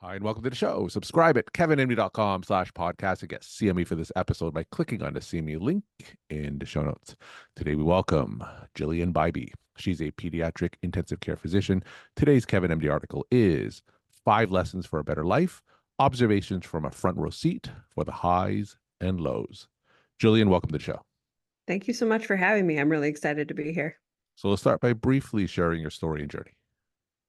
Hi, and welcome to the show. Subscribe at kevinmd.com/podcast and get CME for this episode by clicking on the CME link in the show notes. Today, we welcome Jillian Bybee. She's a pediatric intensive care physician. Today's Kevin MD article is 5 Lessons for a Better Life, Observations from a Front Row Seat for the Highs and Lows. Jillian, welcome to the show. Thank you so much for having me. I'm really excited to be here. So let's start by briefly sharing your story and journey.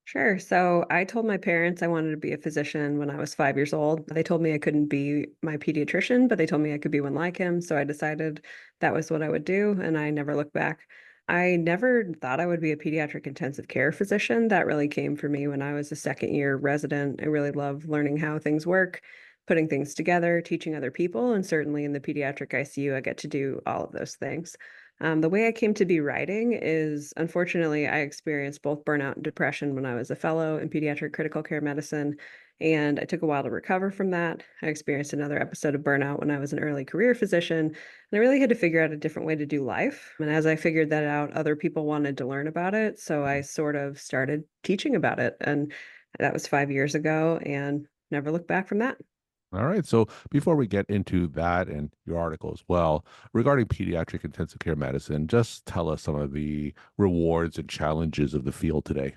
Sure. So I told my parents I wanted to be a physician when I was 5 years old. They told me I couldn't be my pediatrician, but they told me I could be one like him. So I decided that was what I would do, and I never looked back. I never thought I would be a pediatric intensive care physician. That really came for me when I was a second year resident. I really love learning how things work, putting things together, teaching other people, and certainly in the pediatric ICU, I get to do all of those things. The way I came to be writing is, unfortunately, I experienced both burnout and depression when I was a fellow in pediatric critical care medicine, and I took a while to recover from that. I experienced another episode of burnout when I was an early career physician, and I really had to figure out a different way to do life. And as I figured that out, other people wanted to learn about it, so I sort of started teaching about it, and that was 5 years ago, and never looked back from that. All right. So before we get into that and your article as well, regarding pediatric intensive care medicine, just tell us some of the rewards and challenges of the field today.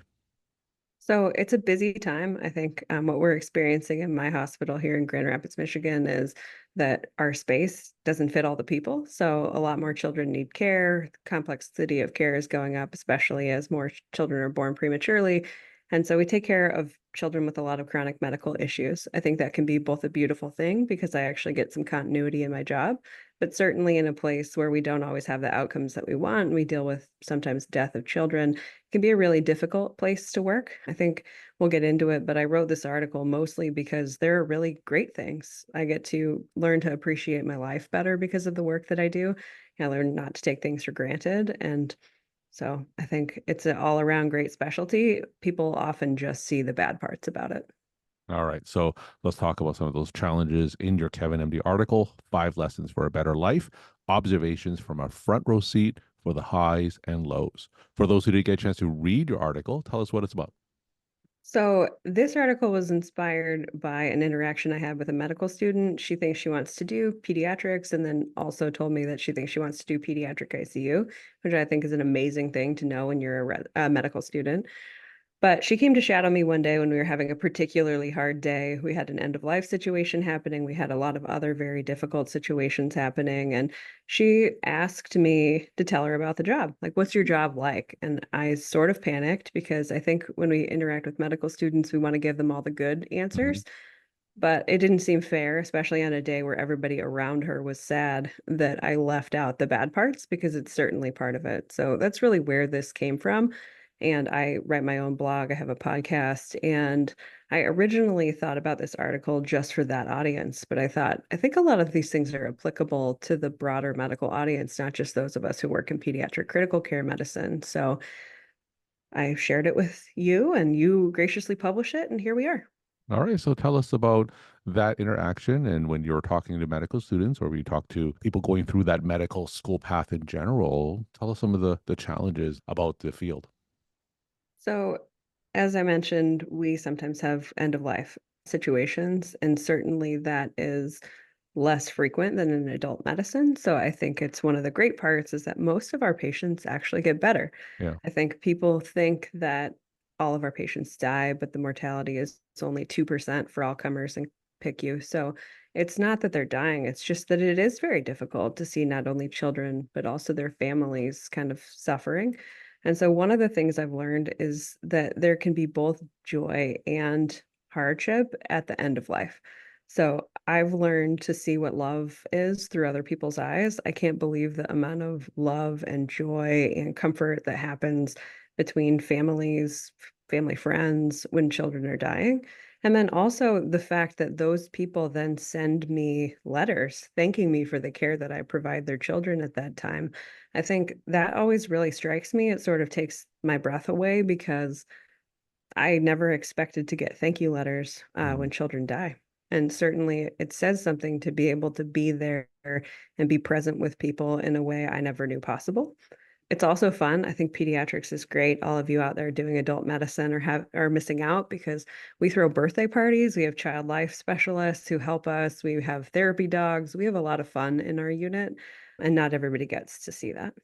So it's a busy time. I think what we're experiencing in my hospital here in Grand Rapids, Michigan, is that our space doesn't fit all the people. So a lot more children need care. The complexity of care is going up, especially as more children are born prematurely. And so we take care of children with a lot of chronic medical issues. I think that can be both a beautiful thing because I actually get some continuity in my job, but certainly in a place where we don't always have the outcomes that we want. We deal with sometimes death of children can be a really difficult place to work. I think we'll get into it, but I wrote this article mostly because there are really great things. I get to learn to appreciate my life better because of the work that I do. I learn not to take things for granted. And so I think it's an all around great specialty. People often just see the bad parts about it. All right. So let's talk about some of those challenges in your Kevin MD article, 5 Lessons for a Better Life, Observations from a Front Row Seat for the Highs and Lows. For those who didn't get a chance to read your article, tell us what it's about. So this article was inspired by an interaction I had with a medical student. She thinks she wants to do pediatrics and then also told me that she thinks she wants to do pediatric ICU, which I think is an amazing thing to know when you're a medical student. But she came to shadow me one day when we were having a particularly hard day. We had an end of life situation happening. We had a lot of other very difficult situations happening. And she asked me to tell her about the job. Like, what's your job like? And I sort of panicked because I think when we interact with medical students, we want to give them all the good Mhm. answers. But it didn't seem fair, especially on a day where everybody around her was sad, that I left out the bad parts because it's certainly part of it. So that's really where this came from. And I write my own blog, I have a podcast, and I originally thought about this article just for that audience. But I thought, I think a lot of these things are applicable to the broader medical audience, not just those of us who work in pediatric critical care medicine. So I shared it with you, and you graciously published it, and here we are. All right. So tell us about that interaction and when you're talking to medical students or we talk to people going through that medical school path in general, tell us some of the challenges about the field. So, as I mentioned, we sometimes have end of life situations, and certainly that is less frequent than in adult medicine. So, I think it's one of the great parts is that most of our patients actually get better. Yeah. I think people think that all of our patients die, but the mortality is only 2% for all comers and PICU. So, it's not that they're dying, it's just that it is very difficult to see not only children, but also their families kind of suffering. And so one of the things I've learned is that there can be both joy and hardship at the end of life. So I've learned to see what love is through other people's eyes. I can't believe the amount of love and joy and comfort that happens between families, family friends when children are dying. And then also the fact that those people then send me letters thanking me for the care that I provide their children at that time. I think that always really strikes me. It sort of takes my breath away because I never expected to get thank you letters Mhm. when children die. And certainly it says something to be able to be there and be present with people in a way I never knew possible. It's also fun. I think pediatrics is great. All of you out there doing adult medicine are missing out because we throw birthday parties. We have child life specialists who help us. We have therapy dogs. We have a lot of fun in our unit, and not everybody gets to see that.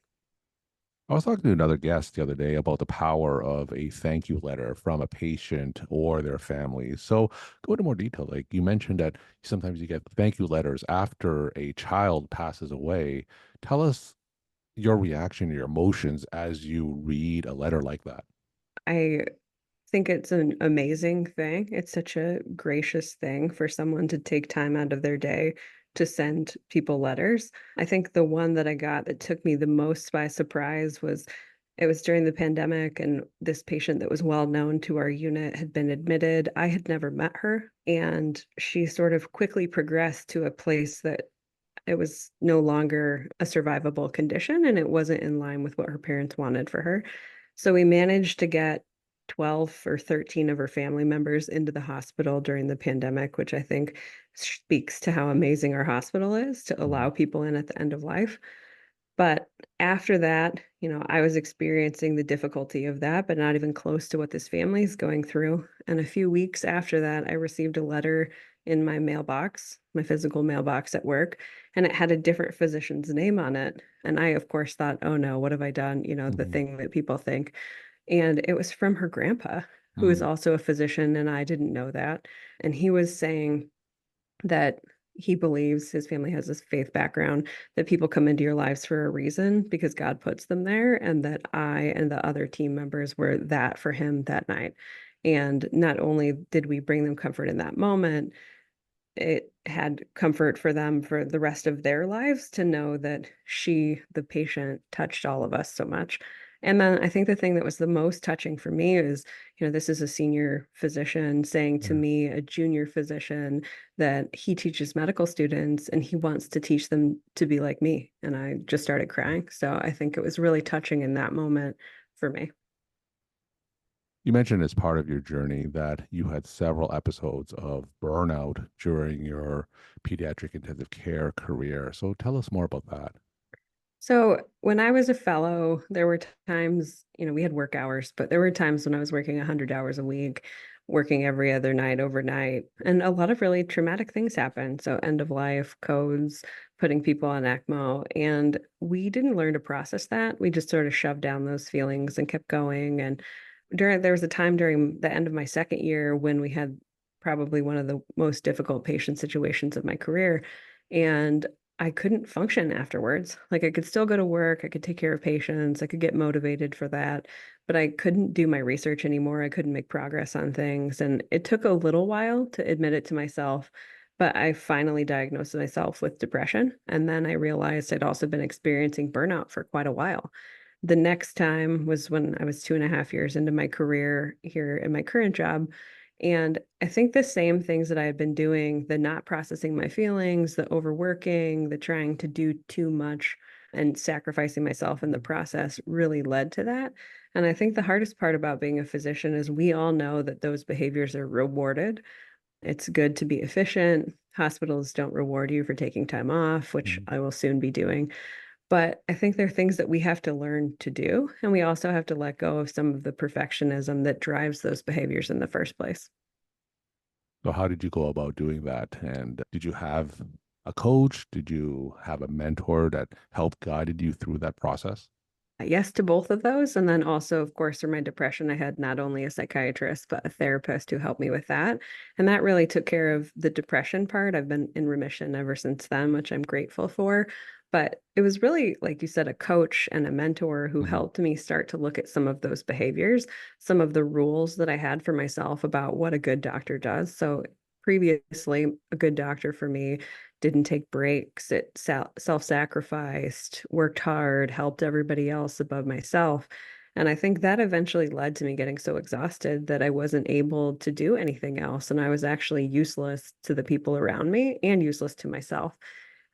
I was talking to another guest the other day about the power of a thank you letter from a patient or their family. So go into more detail. Like you mentioned that sometimes you get thank you letters after a child passes away. Tell us your reaction, your emotions as you read a letter like that. I think it's an amazing thing. It's such a gracious thing for someone to take time out of their day to send people letters. I think the one that I got that took me the most by surprise was it was during the pandemic, and this patient that was well known to our unit had been admitted. I had never met her, and she sort of quickly progressed to a place that it was no longer a survivable condition and it wasn't in line with what her parents wanted for her. So we managed to get 12 or 13 of her family members into the hospital during the pandemic, which I think speaks to how amazing our hospital is to allow Mhm. people in at the end of life. But after that, I was experiencing the difficulty of that, but not even close to what this family is going through. And a few weeks after that, I received a letter in my mailbox, my physical mailbox at work, and it had a different physician's name on it. And I, of course, thought, oh no, what have I done? The Mhm. thing that people think. And it was from her grandpa, who is Mm. also a physician, and I didn't know that. And he was saying, that he believes his family has this faith background that people come into your lives for a reason because God puts them there, and that I and the other team members were that for him that night. And not only did we bring them comfort in that moment, it had comfort for them for the rest of their lives to know that she, the patient, touched all of us so much. And then I think the thing that was the most touching for me is, this is a senior physician saying to Yeah. me, a junior physician, that he teaches medical students and he wants to teach them to be like me. And I just started crying. So I think it was really touching in that moment for me. You mentioned as part of your journey that you had several episodes of burnout during your pediatric intensive care career. So tell us more about that. So when I was a fellow, there were times, we had work hours, but there were times when I was working 100 hours a week, working every other night overnight, and a lot of really traumatic things happened. So end of life, codes, putting people on ECMO, and we didn't learn to process that. We just sort of shoved down those feelings and kept going. And there was a time during the end of my second year when we had probably one of the most difficult patient situations of my career. And I couldn't function afterwards. Like I could still go to work, I could take care of patients, I could get motivated for that, but I couldn't do my research anymore. I couldn't make progress on things. And it took a little while to admit it to myself, but I finally diagnosed myself with depression. And then I realized I'd also been experiencing burnout for quite a while. The next time was when I was 2.5 years into my career here in my current job. And I think the same things that I had been doing, the not processing my feelings, the overworking, the trying to do too much and sacrificing myself in the process really led to that. And I think the hardest part about being a physician is we all know that those behaviors are rewarded. It's good to be efficient. Hospitals don't reward you for taking time off, which Mhm. I will soon be doing. But I think there are things that we have to learn to do, and we also have to let go of some of the perfectionism that drives those behaviors in the first place. So how did you go about doing that? And did you have a coach? Did you have a mentor that helped guided you through that process? Yes to both of those. And then also, of course, for my depression, I had not only a psychiatrist, but a therapist who helped me with that. And that really took care of the depression part. I've been in remission ever since then, which I'm grateful for. But it was really, like you said, a coach and a mentor who Mhm. helped me start to look at some of those behaviors, some of the rules that I had for myself about what a good doctor does. So previously, a good doctor for me didn't take breaks. It self-sacrificed, worked hard, helped everybody else above myself. And I think that eventually led to me getting so exhausted that I wasn't able to do anything else. And I was actually useless to the people around me and useless to myself.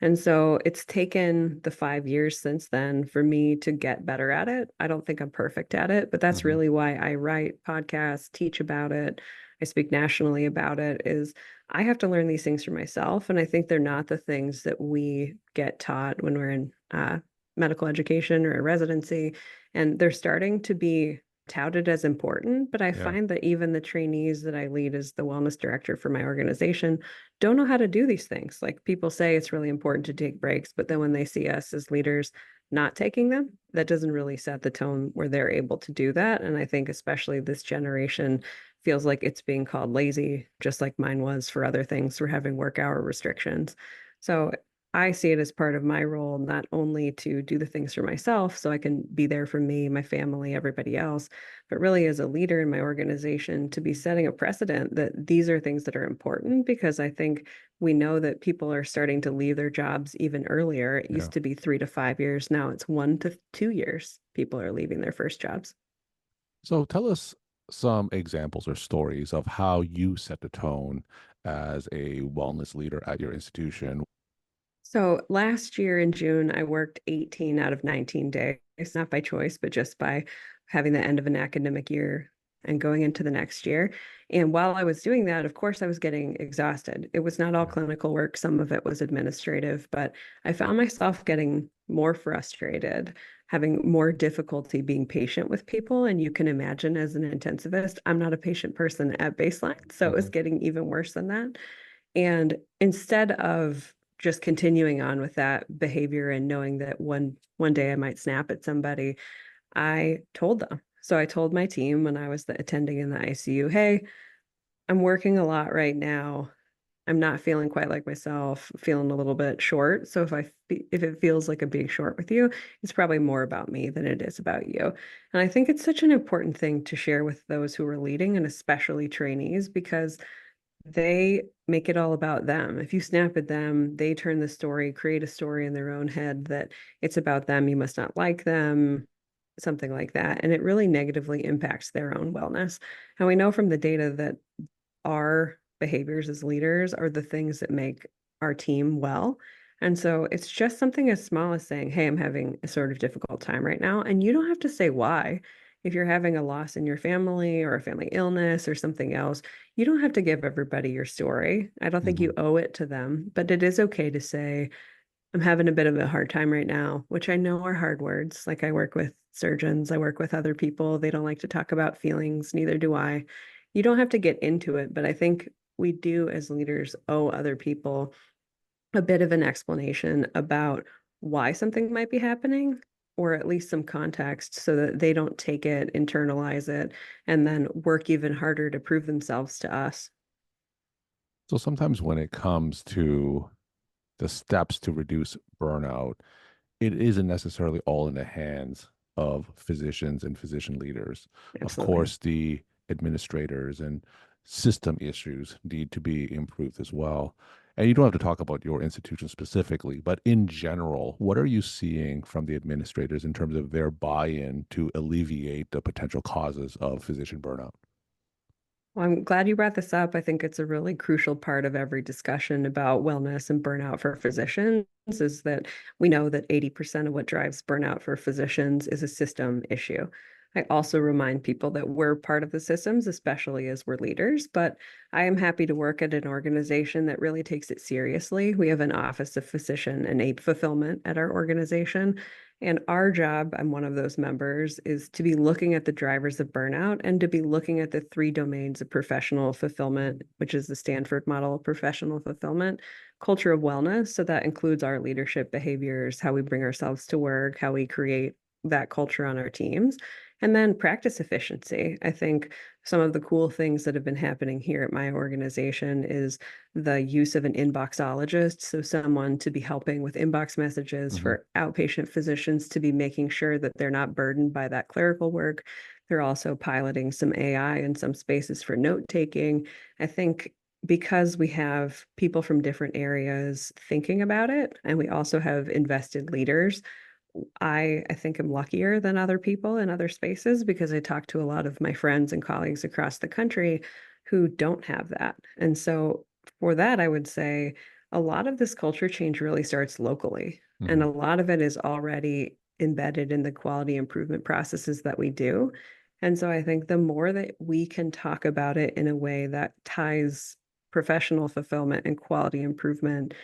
And so it's taken the 5 years since then for me to get better at it. I don't think I'm perfect at it, but that's Mhm. really why I write podcasts, teach about it. I speak nationally about it is I have to learn these things for myself. And I think they're not the things that we get taught when we're in medical education or a residency, and they're starting to be touted as important. But I Yeah. find that even the trainees that I lead as the wellness director for my organization don't know how to do these things. Like people say it's really important to take breaks, but then when they see us as leaders not taking them, that doesn't really set the tone where they're able to do that. And I think especially this generation feels like it's being called lazy, just like mine was for other things, for having work hour restrictions. So I see it as part of my role, not only to do the things for myself so I can be there for me, my family, everybody else, but really as a leader in my organization to be setting a precedent that these are things that are important, because I think we know that people are starting to leave their jobs even earlier. It Yeah. used to be 3 to 5 years. Now it's 1 to 2 years people are leaving their first jobs. So tell us some examples or stories of how you set the tone as a wellness leader at your institution. So last year in June, I worked 18 out of 19 days, not by choice, but just by having the end of an academic year and going into the next year. And while I was doing that, of course, I was getting exhausted. It was not all Yeah. clinical work, some of it was administrative, but I found myself getting more frustrated, having more difficulty being patient with people. And you can imagine, as an intensivist, I'm not a patient person at baseline. So it was Mhm. getting even worse than that. And instead of just continuing on with that behavior and knowing that one day I might snap at somebody, I told them. So I told my team when I was attending in the ICU, hey, I'm working a lot right now. I'm not feeling quite like myself, feeling a little bit short. So if it feels like I'm being short with you, it's probably more about me than it is about you. And I think it's such an important thing to share with those who are leading, and especially trainees, because they make it all about them. If you snap at them, they turn the story, create a story in their own head that it's about them. You must not like them, something like that. And it really negatively impacts their own wellness. And we know from the data that our behaviors as leaders are the things that make our team well. And so it's just something as small as saying, hey, I'm having a sort of difficult time right now. And you don't have to say why. If you're having a loss in your family or a family illness or something else, you don't have to give everybody your story. I don't think you Mhm. owe it to them, but it is okay to say, I'm having a bit of a hard time right now, which I know are hard words. Like I work with surgeons, I work with other people. They don't like to talk about feelings, neither do I. You don't have to get into it, but I think we do as leaders owe other people a bit of an explanation about why something might be happening, or at least some context so that they don't take it, internalize it, and then work even harder to prove themselves to us. So sometimes when it comes to the steps to reduce burnout, it isn't necessarily all in the hands of physicians and physician leaders. Of Absolutely. course, the administrators and system issues need to be improved as well. And you don't have to talk about your institution specifically, but in general, what are you seeing from the administrators in terms of their buy-in to alleviate the potential causes of physician burnout? Well, I'm glad you brought this up. I think it's a really crucial part of every discussion about wellness and burnout for physicians is that we know that 80% of what drives burnout for physicians is a system issue. I also remind people that we're part of the systems, especially as we're leaders, but I am happy to work at an organization that really takes it seriously. We have an Office of Physician and Aid Fulfillment at our organization. And our job, I'm one of those members, is to be looking at the drivers of burnout and to be looking at the three domains of professional fulfillment, which is the Stanford model of professional fulfillment, culture of wellness. So that includes our leadership behaviors, how we bring ourselves to work, how we create that culture on our teams, and then practice efficiency. I think some of the cool things that have been happening here at my organization is the use of an inboxologist. So, someone to be helping with inbox messages Hmm. for outpatient physicians to be making sure that they're not burdened by that clerical work. They're also piloting some AI in some spaces for note taking. I think because we have people from different areas thinking about it, and we also have invested leaders, I think I'm luckier than other people in other spaces because I talk to a lot of my friends and colleagues across the country who don't have that. And so for that, I would say a lot of this culture change really starts locally, and Hmm. a lot of it is already embedded in the quality improvement processes that we do. And so I think the more that we can talk about it in a way that ties professional fulfillment and quality improvement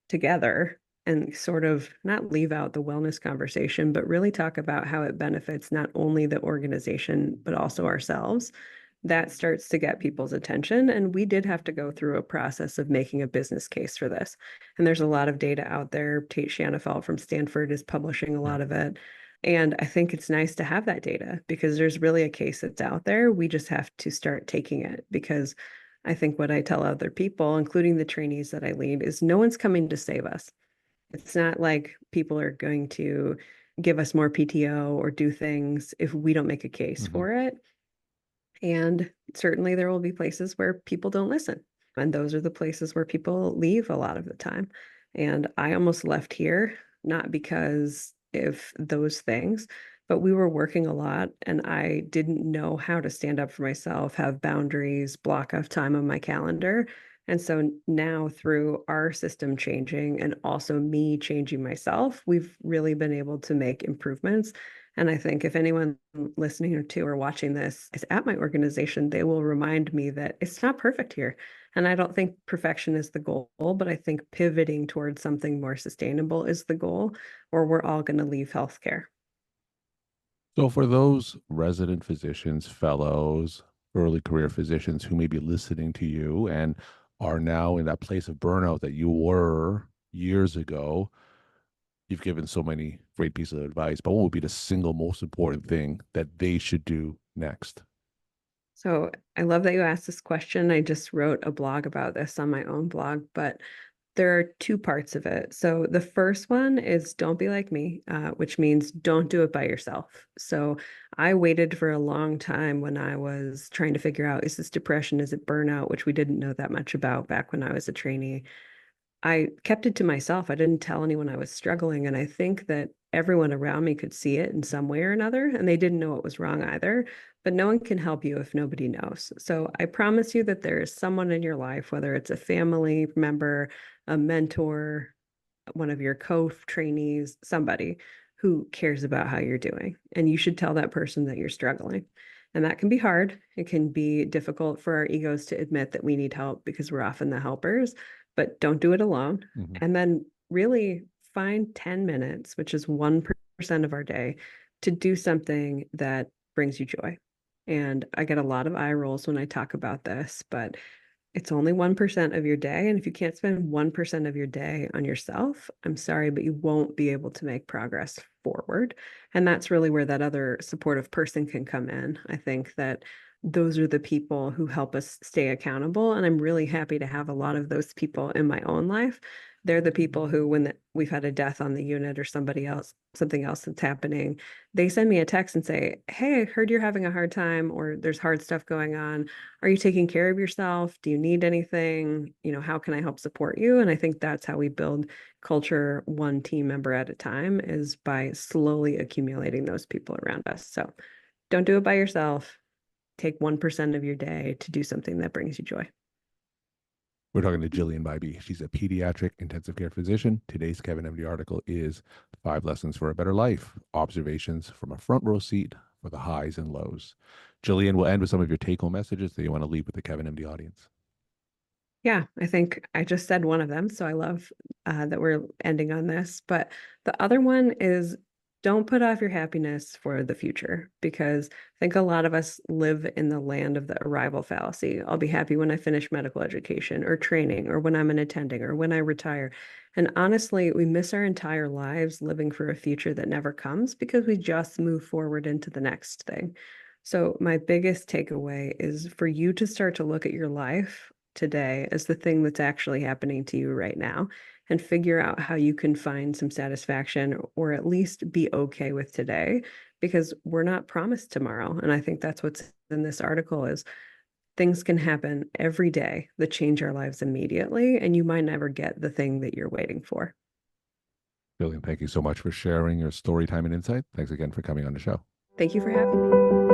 together, and sort of not leave out the wellness conversation, but really talk about how it benefits not only the organization, but also ourselves, that starts to get people's attention. And we did have to go through a process of making a business case for this. And there's a lot of data out there. Tate Shanafelt from Stanford is publishing a Yeah. lot of it. And I think it's nice to have that data because there's really a case that's out there. We just have to start taking it because I think what I tell other people, including the trainees that I lead, is no one's coming to save us. It's not like people are going to give us more PTO or do things if we don't make a case Hmm. for it. And certainly there will be places where people don't listen. And those are the places where people leave a lot of the time. And I almost left here, not because of those things, but we were working a lot and I didn't know how to stand up for myself, have boundaries, block off time on my calendar. And so now, through our system changing and also me changing myself, we've really been able to make improvements. And I think if anyone listening to or watching this is at my organization, they will remind me that it's not perfect here. And I don't think perfection is the goal, but I think pivoting towards something more sustainable is the goal, or we're all going to leave healthcare. So, for those resident physicians, fellows, early career physicians who may be listening to you and are now in that place of burnout that you were years ago, you've given so many great pieces of advice, but what would be the single most important thing that they should do next? So I love that you asked this question. I just wrote a blog about this on my own blog, but there are two parts of it. So the first one is don't be like me, which means don't do it by yourself. So I waited for a long time when I was trying to figure out, is this depression? Is it burnout? Which we didn't know that much about back when I was a trainee. I kept it to myself. I didn't tell anyone I was struggling. And I think that everyone around me could see it in some way or another, and they didn't know what was wrong either. But no one can help you if nobody knows. So I promise you that there is someone in your life, whether it's a family member, a mentor, one of your co-trainees, somebody who cares about how you're doing. And you should tell that person that you're struggling. And that can be hard. It can be difficult for our egos to admit that we need help because we're often the helpers, but don't do it alone. Hmm. And then really find 10 minutes, which is 1% of our day, to do something that brings you joy. And I get a lot of eye rolls when I talk about this, but it's only 1% of your day. And if you can't spend 1% of your day on yourself, I'm sorry, but you won't be able to make progress forward. And that's really where that other supportive person can come in. I think that those are the people who help us stay accountable. And I'm really happy to have a lot of those people in my own life. They're the people who, when we've had a death on the unit or something else that's happening, they send me a text and say, "Hey, I heard you're having a hard time, or there's hard stuff going on. Are you taking care of yourself? Do you need anything? How can I help support you?" And I think that's how we build culture one team member at a time, is by slowly accumulating those people around us. So don't do it by yourself. Take 1% of your day to do something that brings you joy. We're talking to Jillian Bybee. She's a pediatric intensive care physician. Today's Kevin MD article is 5 Lessons for a Better Life, Observations from a Front Row Seat for the Highs and Lows. Jillian, we'll end with some of your take-home messages that you want to leave with the Kevin MD audience. Yeah, I think I just said one of them. So I love that we're ending on this. But the other one is don't put off your happiness for the future, because I think a lot of us live in the land of the arrival fallacy. I'll be happy when I finish medical education or training, or when I'm an attending, or when I retire. And honestly, we miss our entire lives living for a future that never comes because we just move forward into the next thing. So, my biggest takeaway is for you to start to look at your life today as the thing that's actually happening to you right now, and figure out how you can find some satisfaction or at least be okay with today, because we're not promised tomorrow. And I think that's what's in this article is things can happen every day that change our lives immediately, and you might never get the thing that you're waiting for. Jillian, thank you so much for sharing your story, time, and insight. Thanks again for coming on the show. Thank you for having me.